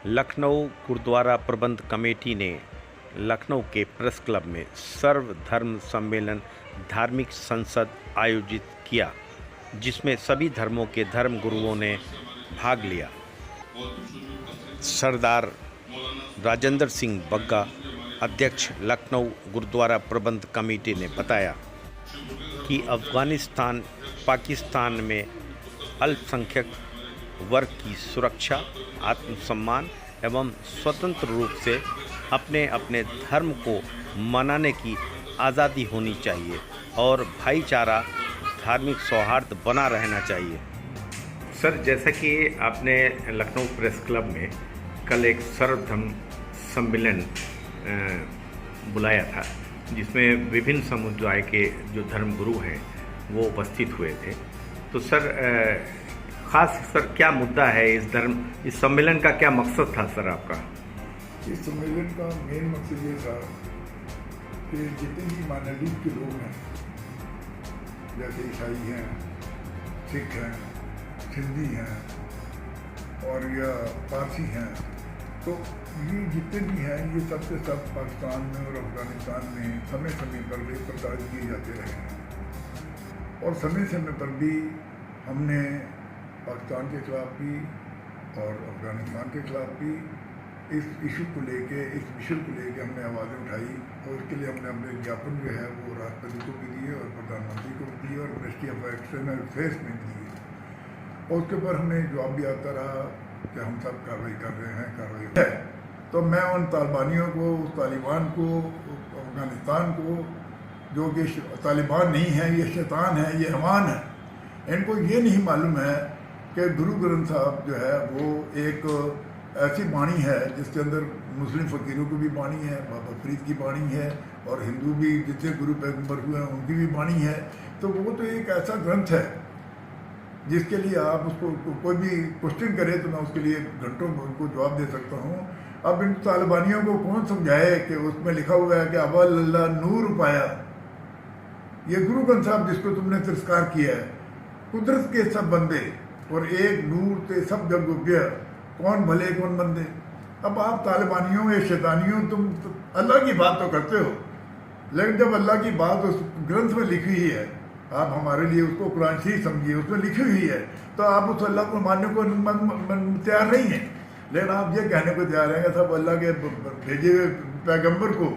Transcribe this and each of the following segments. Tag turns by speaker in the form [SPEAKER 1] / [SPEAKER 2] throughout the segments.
[SPEAKER 1] लखनऊ गुरुद्वारा प्रबंध कमेटी ने लखनऊ के प्रेस क्लब में सर्व धर्म सम्मेलन धार्मिक संसद आयोजित किया, जिसमें सभी धर्मों के धर्म गुरुओं ने भाग लिया। सरदार राजेंद्र सिंह बग्गा, अध्यक्ष लखनऊ गुरुद्वारा प्रबंध कमेटी ने बताया कि अफगानिस्तान पाकिस्तान में अल्पसंख्यक वर्ग की सुरक्षा, आत्मसम्मान एवं स्वतंत्र रूप से अपने अपने धर्म को मनाने की आज़ादी होनी चाहिए और भाईचारा, धार्मिक सौहार्द बना रहना चाहिए। सर, जैसा कि आपने लखनऊ प्रेस क्लब में कल एक सर्वधर्म सम्मेलन बुलाया था, जिसमें विभिन्न समुदाय के जो धर्म गुरु हैं वो उपस्थित हुए थे, तो सर खास क्या मुद्दा है इस सम्मेलन का? क्या मकसद था सर आपका?
[SPEAKER 2] इस सम्मेलन का मेन मकसद ये था कि जितने भी मानववाद के लोग हैं, जैसे ईसाई हैं, सिख हैं, सिंधी हैं और या पारसी हैं, तो ये जितने भी हैं ये सब के सब पाकिस्तान में और अफगानिस्तान में समय समय पर भी प्रताड़ित किए जाते रहे हैं। और समय समय पर भी हमने पाकिस्तान के खिलाफ भी और अफगानिस्तान के खिलाफ भी इस इशू को लेके, इस विषय को लेके हमने आवाज़ें उठाई और उसके लिए हमने अपने ज्ञापन जो है वो राष्ट्रपति को भी दिए और प्रधानमंत्री को भी दिए और मिनिस्ट्री ऑफ एक्सटर्नल अफेयर्स में भी दिए। और उसके ऊपर हमें जवाब भी आता रहा कि हम सब कार्रवाई कर रहे हैं, कार्रवाई है। तो मैं उन तालिबानियों को, उस तालिबान को, अफगानिस्तान को, जो कि तालिबान नहीं है, ये शैतान है, ये हमान है, इनको ये नहीं मालूम है कि गुरु ग्रंथ साहब जो है वो एक ऐसी वाणी है जिसके अंदर मुस्लिम फ़कीरों की भी वाणी है, बाबा फरीद की वाणी है और हिंदू भी जितने गुरु पैगंबर हुए हैं उनकी भी वाणी है। तो वो तो एक ऐसा ग्रंथ है जिसके लिए आप उसको कोई भी क्वेश्चन करे तो मैं उसके लिए घंटों में उनको जवाब दे सकता हूँ। अब इन तालिबानियों को कौन समझाए कि उसमें लिखा हुआ है कि अवल अल्लाह नूर पाया, ये गुरु ग्रंथ साहब जिसको तुमने तिरस्कार किया है, कुदरत के सब बंदे और एक नूर ते सब जग उगया, कौन भले कौन बंदे। अब आप तालिबानियों या शैतानियों तुम अल्लाह की बात तो करते हो, लेकिन जब अल्लाह की बात उस ग्रंथ में लिखी हुई है, आप हमारे लिए उसको कुरान शरीफ समझिए, उसमें लिखी हुई है, तो आप उस अल्लाह को मानने को तैयार नहीं है। लेकिन आप ये कहने को तैयार हैं सब अल्लाह के भेजे हुए पैगम्बर को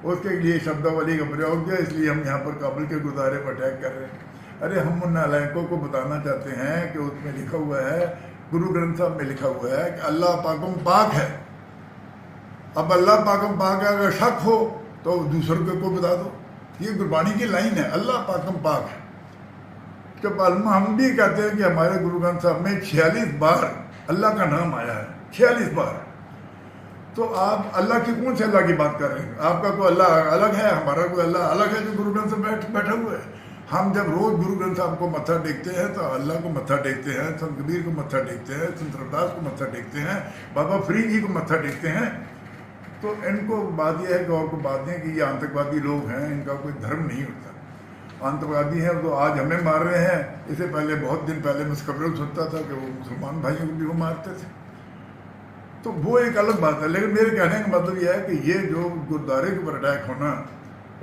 [SPEAKER 2] उसके लिए शब्दावली का प्रयोग किया, इसलिए हम यहाँ पर काबुल के गुरुद्वारे पर अटैक कर रहे हैं। अरे हम उन नालायकों को बताना चाहते हैं कि उसमें लिखा हुआ है, गुरु ग्रंथ साहब में लिखा हुआ है कि अल्लाह पाकम पाक है। अब अल्लाह पाकम पाक है, अगर शक हो तो दूसरों को बता दो। ये गुरबानी की लाइन है, अल्लाह पाकम पाक है। जब हम भी कहते हैं कि हमारे गुरु ग्रंथ साहब में 46 बार अल्लाह का नाम आया है, 46 बार। तो आप अल्लाह की कौन से अल्लाह की बात कर रहे हैं? आपका कोई अल्लाह अलग है, हमारा कोई अल्लाह अलग है जो गुरु ग्रंथ से बैठा हुआ है। हम जब रोज़ गुरु ग्रंथ साहब को मत्था टेकते हैं तो अल्लाह को मत्था टेकते हैं, संत कबीर को मत्था टेकते हैं, संत रविदास को मत्था टेकते हैं, बाबा फरीद जी को मत्था टेकते हैं। तो इनको बात यह है कि और को बात नहीं कि ये आतंकवादी लोग हैं, इनका कोई धर्म नहीं होता। आतंकवादी हैं तो आज हमें मार रहे हैं, इससे पहले बहुत दिन पहले मैं खबरों सुनता था कि वो मुसलमान भाइयों को भी वो मारते थे। तो वो एक अलग बात है। लेकिन मेरे कहने का मतलब यह है कि ये जो गुरुद्वारे के ऊपर अटैक होना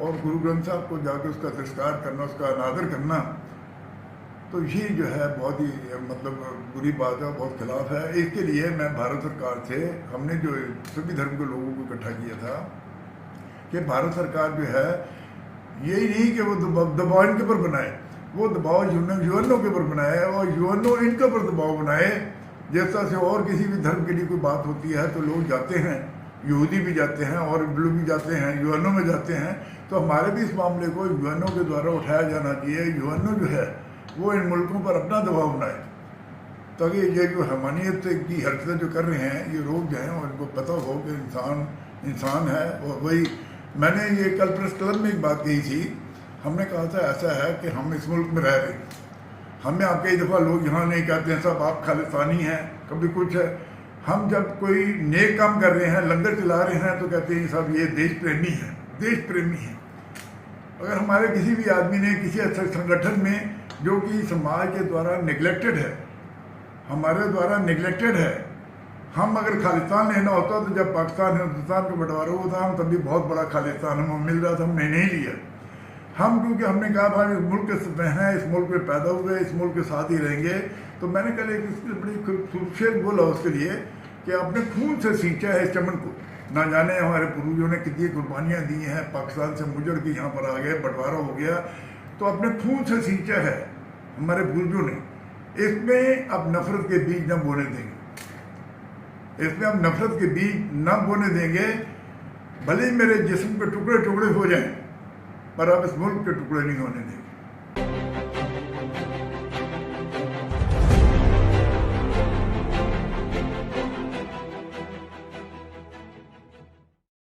[SPEAKER 2] और गुरु ग्रंथ साहब को जाकर उसका तिरस्कार करना, उसका अनादर करना, तो ये जो है बहुत ही मतलब बुरी बात है, बहुत खिलाफ है। इसके लिए मैं भारत सरकार से, हमने जो सभी धर्म के लोगों को इकट्ठा किया था कि भारत सरकार जो है यही नहीं कि वो दबाव इनके ऊपर बनाए, वो दबाव यूएनओ के ऊपर बनाए और यूएनओ इनके ऊपर दबाव बनाए। जैसा से और किसी भी धर्म के लिए कोई बात होती है तो लोग जाते हैं, यहूदी भी जाते हैं और हिंदू भी जाते हैं, यूएनओ में जाते हैं। तो हमारे भी इस मामले को यूएनओ के द्वारा उठाया जाना चाहिए। यूएनओ जो है वो इन मुल्कों पर अपना दबाव बनाए, ताकि ये जो हमानियत की हरकतें जो कर रहे हैं ये लोग जो हैं और इनको पता हो कि इंसान है। और वही मैंने ये कल प्रेस क्लब में एक बात कही थी, हमने कहा था ऐसा है कि हम इस मुल्क में रह रहे हैं, हमें आप कई दफ़ा लोग यहाँ नहीं कहते हैं साहब आप खालिस्तानी हैं, कभी कुछ है। हम जब कोई नेक काम कर रहे हैं, लंगर चला रहे हैं, तो कहते हैं साहब ये देश प्रेमी है, देश प्रेमी है। अगर हमारे किसी भी आदमी ने किसी अच्छे संगठन में जो कि समाज के द्वारा निगलेक्टेड है, हमारे द्वारा निगलेक्टेड है, हम अगर खालिस्तान लेना होता तो जब पाकिस्तान हिंदुस्तान का बंटवारा हुआ था हम तभी बहुत बड़ा खालिस्तान हमें मिल रहा था, हमने नहीं लिया। हम क्योंकि हमने कहा भाई इस मुल्क में हैं, इस मुल्क में पैदा हुए, इस मुल्क के साथ ही रहेंगे। तो मैंने कल एक बड़ी खूबसूरत बोला उसके लिए कि अपने खून से सींचा है इस चमन को। ना जाने हमारे पूर्वजों ने कितनी कुर्बानियाँ दी हैं, पाकिस्तान से मुजड़ के यहाँ पर आ गए, बंटवारा हो गया, तो अपने खून से सींचा है हमारे पूर्वजों ने। इसमें अब नफरत के बीज न बोने देंगे, इसमें अब नफरत के बीज न बोने देंगे। भले मेरे जिस्म के टुकड़े टुकड़े हो जाएं, पर अब इस मुल्क के टुकड़े नहीं होने देंगे।